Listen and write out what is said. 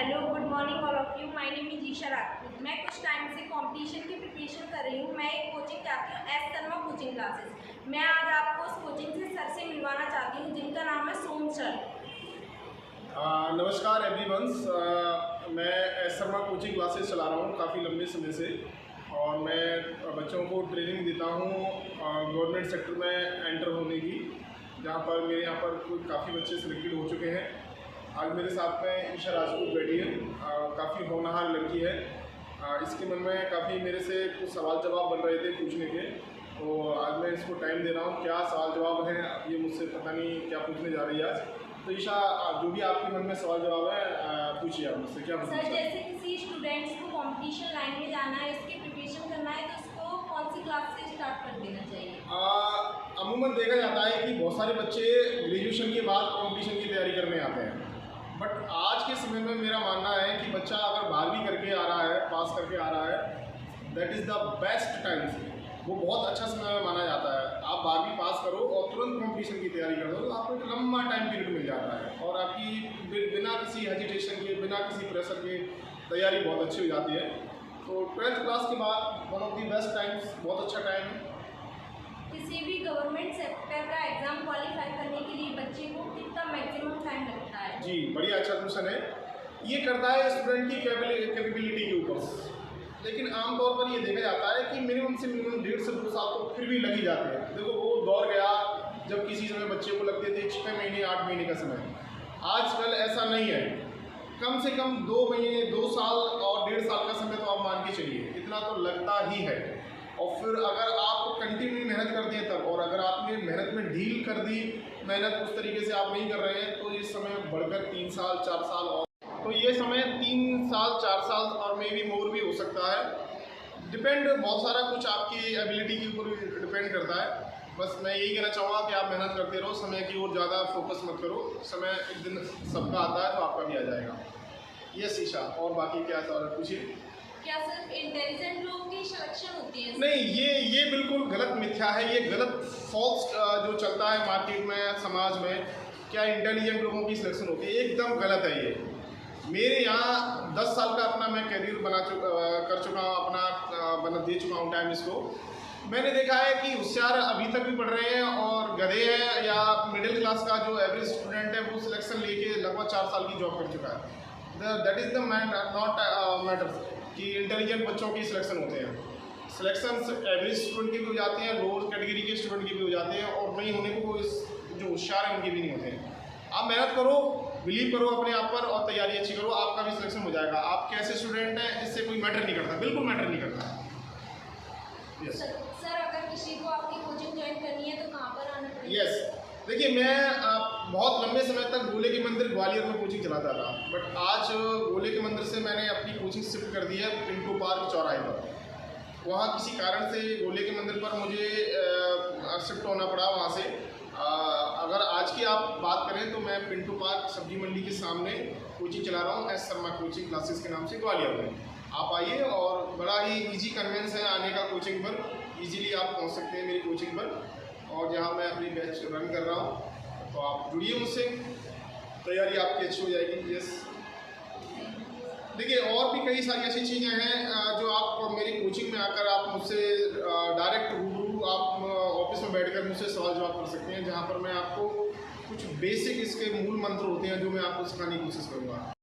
Hello good morning all of you. My name is Isha Rajput. मैं कुछ time से competition की प्रिपरेशन कर रही हूँ। मैं एक कोचिंग चाहती हूँ एस शर्मा कोचिंग क्लासेस। मैं आज आपको उस कोचिंग से सर से मिलवाना चाहती हूँ जिनका नाम है सोम सर। नमस्कार एवरीवन। मैं एस शर्मा कोचिंग क्लासेस चला रहा हूँ काफ़ी लंबे समय से और मैं बच्चों को ट्रेनिंग देता हूँ गवर्नमेंट सेक्टर में एंटर होने की, जहाँ पर मेरे यहाँ पर काफ़ी बच्चे सिलेक्टेड हो चुके हैं। आज मेरे साथ में ईशा राजपूत बैठी है, काफ़ी होनहार लड़की है। इसके मन में काफ़ी मेरे से कुछ सवाल जवाब बन रहे थे पूछने के, तो आज मैं इसको टाइम दे रहा हूँ। क्या सवाल जवाब हैं ये मुझसे पता नहीं क्या पूछने जा रही है आज। तो ईशा, जो भी आपके मन में सवाल जवाब है पूछिए आप मुझसे। क्या पूछना सर, जैसे किसी स्टूडेंट्स को कंपटीशन लाइन में जाना है, इसकी प्रिपरेशन करना है, तो उसको कौन सी क्लास से स्टार्ट कर देना चाहिए? अमूमन देखा जाता है कि बहुत सारे बच्चे ग्रेजुएशन के बाद कंपटीशन की तैयारी करने आते हैं, बट आज के समय में मेरा मानना है कि बच्चा अगर 12वीं करके आ रहा है, पास करके आ रहा है, that is the best time. वो बहुत अच्छा समय माना जाता है। आप 12वीं पास करो और तुरंत कंपटीशन की तैयारी कर दो तो आपको एक लंबा टाइम पीरियड मिल जाता है और आपकी बिना किसी हेजिटेशन के, बिना किसी प्रेशर के तैयारी बहुत अच्छी हो जाती है। तो 12th क्लास के बाद one of the best times, बहुत अच्छा टाइम है। किसी भी गवर्नमेंट सेक्टर का एग्जाम क्वालिफाई करने के लिए बच्चे को कितना मैक्सिमम टाइम लगता है? जी, बढ़िया अच्छा क्वेश्चन है। ये करता है स्टूडेंट की कैपेबिलिटी के ऊपर, लेकिन आमतौर पर ये देखा जाता है कि मिनिमम से मिनिमम 1.5 से 2 साल तो फिर भी लग ही जाते हैं। देखो, वो दौर गया जब किसी समय बच्चे को लगते थे 6 महीने 8 महीने का समय। आजकल ऐसा नहीं है, कम से कम 2 महीने, 2 साल और 1.5 साल का समय तो आप मान के चलिए, इतना तो लगता ही है। और फिर अगर आप कंटिन्यू मेहनत करते हैं तब, और अगर आपने मेहनत में ढील कर दी, मेहनत उस तरीके से आप नहीं कर रहे हैं, तो इस समय बढ़कर 3 साल 4 साल और, तो ये समय 3 साल 4 साल और मे बी मोर भी हो सकता है। डिपेंड, बहुत सारा कुछ आपकी एबिलिटी के ऊपर डिपेंड करता है। बस मैं यही कहना चाहूँगा कि आप मेहनत करते रहो, समय की ओर ज़्यादा फोकस मत करो। समय एक दिन सबका आता है तो आपका भी आ जाएगा। ये शीशा, और बाकी क्या सवाल पूछिए। क्या सिर्फ इंटेलिजेंट लोगों की सिलेक्शन होती है? नहीं, ये बिल्कुल गलत मिथ्या है। ये गलत फॉल्स जो चलता है मार्केट में, समाज में, क्या इंटेलिजेंट लोगों की सिलेक्शन होती है, एकदम गलत है ये। मेरे यहाँ 10 साल का अपना मैं करियर कर चुका हूँ, अपना दे चुका हूँ टाइम इसको। मैंने देखा है कि होशियार अभी तक भी पढ़ रहे हैं और गधे हैं, या मिडिल क्लास का जो एवरेज स्टूडेंट है वो सिलेक्शन लेके लगभग 4 साल की जॉब कर चुका है। That is the not matter कि इंटेलिजेंट बच्चों की सिलेक्शन होते हैं। सिलेक्शन एवरेज स्टूडेंट की भी हो जाते हैं, लोअर कैटेगरी के स्टूडेंट की भी हो जाते हैं, और नहीं होने को जो होशियार है उनके भी नहीं होते हैं। आप मेहनत करो, बिलीव करो अपने आप पर और तैयारी अच्छी करो, आपका भी सिलेक्शन हो जाएगा। आप कैसे स्टूडेंट हैं इससे कोई मैटर नहीं करता, बिल्कुल मैटर नहीं करता। Yes. सर, अगर किसी को आपकी कोचिंग ज्वाइन करनी है तो कहाँ पर आना पड़ेगा? यस, देखिए, मैं बहुत लंबे समय तक गोले के मंदिर ग्वालियर में कोचिंग चलाता था, बट आज गोले के मंदिर से मैंने अपनी कोचिंग शिफ्ट कर दी है पिंटू पार्क चौराहे पर। वहाँ किसी कारण से गोले के मंदिर पर मुझे शिफ्ट होना पड़ा वहाँ से। अगर आज की आप बात करें तो मैं पिंटू पार्क सब्जी मंडी के सामने कोचिंग चला रहा हूँ, एस शर्मा कोचिंग क्लासेस के नाम से ग्वालियर में। आप आइए, और बड़ा ही इजी कन्वेंस है आने का कोचिंग पर। इजीली आप पहुँच सकते हैं मेरी कोचिंग पर, और जहाँ मैं अपनी बैच रन कर रहा हूँ, तो आप जुड़िए मुझसे, तैयारी आपकी अच्छी हो जाएगी। यस, देखिए, और भी कई सारी ऐसी चीज़ें हैं जो आप मेरी कोचिंग में आकर आप मुझसे डायरेक्ट रूबरू आप ऑफिस में बैठकर मुझसे सवाल जवाब कर सकते हैं, जहाँ पर मैं आपको कुछ बेसिक इसके मूल मंत्र होते हैं जो मैं आपको सिखाने की कोशिश करूँगा।